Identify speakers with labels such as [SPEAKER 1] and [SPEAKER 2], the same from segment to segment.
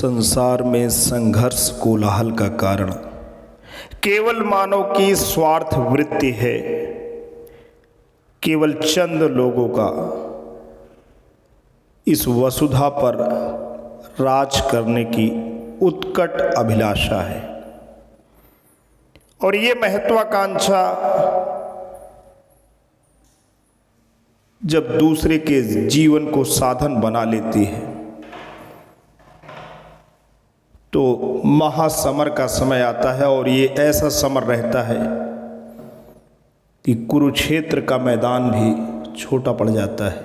[SPEAKER 1] संसार में संघर्ष कोलाहल का कारण केवल मानव की स्वार्थ वृत्ति है। केवल चंद लोगों का इस वसुधा पर राज करने की उत्कट अभिलाषा है और ये महत्वाकांक्षा जब दूसरे के जीवन को साधन बना लेती है तो महासमर का समय आता है। और ये ऐसा समर रहता है कि कुरुक्षेत्र का मैदान भी छोटा पड़ जाता है।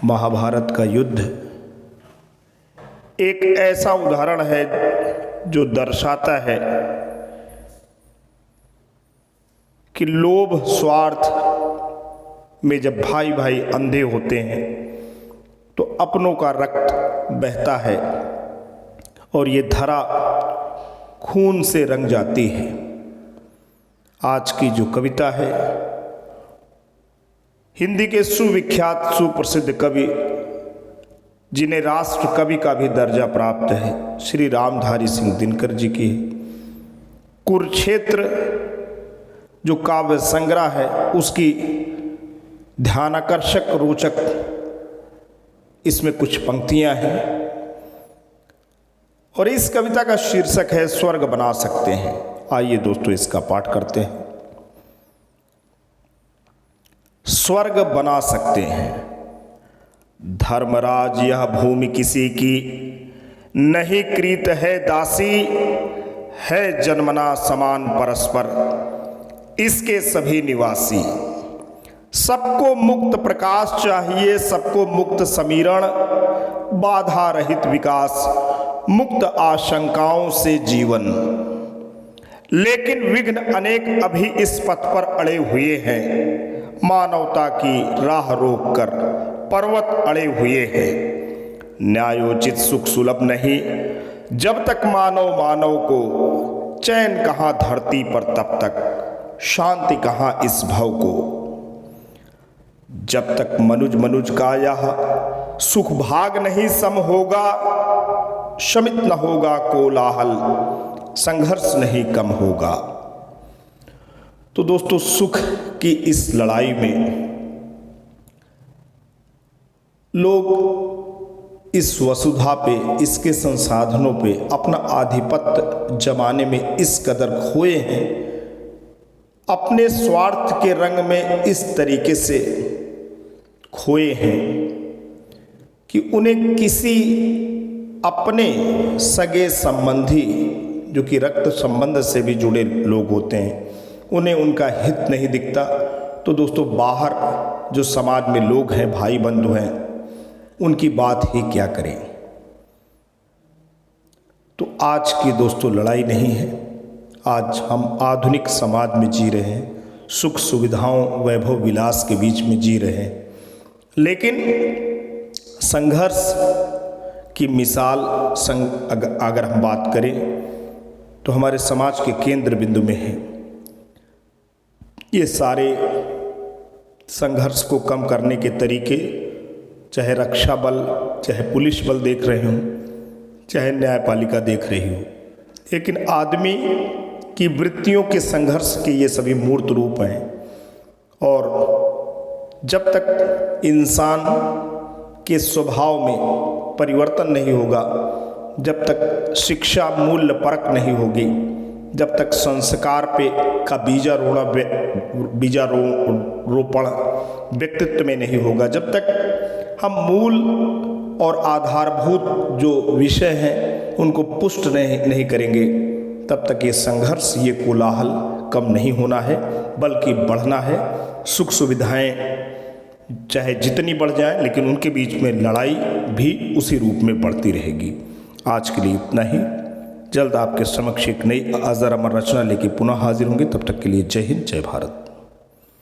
[SPEAKER 1] महाभारत का युद्ध एक ऐसा उदाहरण है जो दर्शाता है कि लोभ स्वार्थ में जब भाई भाई अंधे होते हैं तो अपनों का रक्त बहता है और ये धरा खून से रंग जाती है। आज की जो कविता है हिंदी के सुविख्यात सुप्रसिद्ध कवि जिन्हें राष्ट्र कवि का भी दर्जा प्राप्त है, श्री रामधारी सिंह दिनकर जी की कुरुक्षेत्र जो काव्य संग्रह है उसकी ध्यानाकर्षक रोचक इसमें कुछ पंक्तियां हैं और इस कविता का शीर्षक है स्वर्ग बना सकते हैं। आइए दोस्तों इसका पाठ करते हैं। स्वर्ग बना सकते हैं धर्मराज यह भूमि किसी की नहीं कृत है दासी है जन्मना समान परस्पर इसके सभी निवासी। सबको मुक्त प्रकाश चाहिए सबको मुक्त समीरण बाधा रहित विकास मुक्त आशंकाओं से जीवन। लेकिन विघ्न अनेक अभी इस पथ पर अड़े हुए हैं मानवता की राह रोककर पर्वत अड़े हुए हैं। न्यायोचित सुख सुलभ नहीं जब तक मानव को चैन कहाँ धरती पर तब तक शांति कहाँ इस भव को। जब तक मनुज का यह सुख भाग नहीं सम होगा शमित न होगा कोलाहल संघर्ष नहीं कम होगा। तो दोस्तों सुख की इस लड़ाई में लोग इस वसुधा पे इसके संसाधनों पे अपना आधिपत्य जमाने में इस कदर खोए हैं अपने स्वार्थ के रंग में इस तरीके से खोए हैं कि उन्हें किसी अपने सगे संबंधी जो कि रक्त संबंध से भी जुड़े लोग होते हैं उन्हें उनका हित नहीं दिखता। तो दोस्तों बाहर जो समाज में लोग हैं भाई बंधु हैं उनकी बात ही क्या करें। तो आज की दोस्तों लड़ाई नहीं है। आज हम आधुनिक समाज में जी रहे हैं सुख सुविधाओं वैभव विलास के बीच में जी रहे हैं लेकिन संघर्ष की मिसाल अगर हम बात करें तो हमारे समाज के केंद्र बिंदु में है। ये सारे संघर्ष को कम करने के तरीके चाहे रक्षा बल चाहे पुलिस बल देख रहे हों चाहे न्यायपालिका देख रही हो लेकिन आदमी की वृत्तियों के संघर्ष के ये सभी मूर्त रूप हैं। और जब तक इंसान के स्वभाव में परिवर्तन नहीं होगा जब तक शिक्षा मूल्य परक नहीं होगी जब तक संस्कार पे का बीजारोपण व्यक्तित्व में नहीं होगा जब तक हम मूल और आधारभूत जो विषय हैं उनको पुष्ट नहीं करेंगे तब तक ये संघर्ष ये कोलाहल कम नहीं होना है बल्कि बढ़ना है। सुख सुविधाएं चाहे जितनी बढ़ जाए लेकिन उनके बीच में लड़ाई भी उसी रूप में बढ़ती रहेगी। आज के लिए इतना ही। जल्द आपके समक्ष एक नई अजर अमर रचना लेके पुनः हाजिर होंगे। तब तक के लिए जय हिंद जय भारत।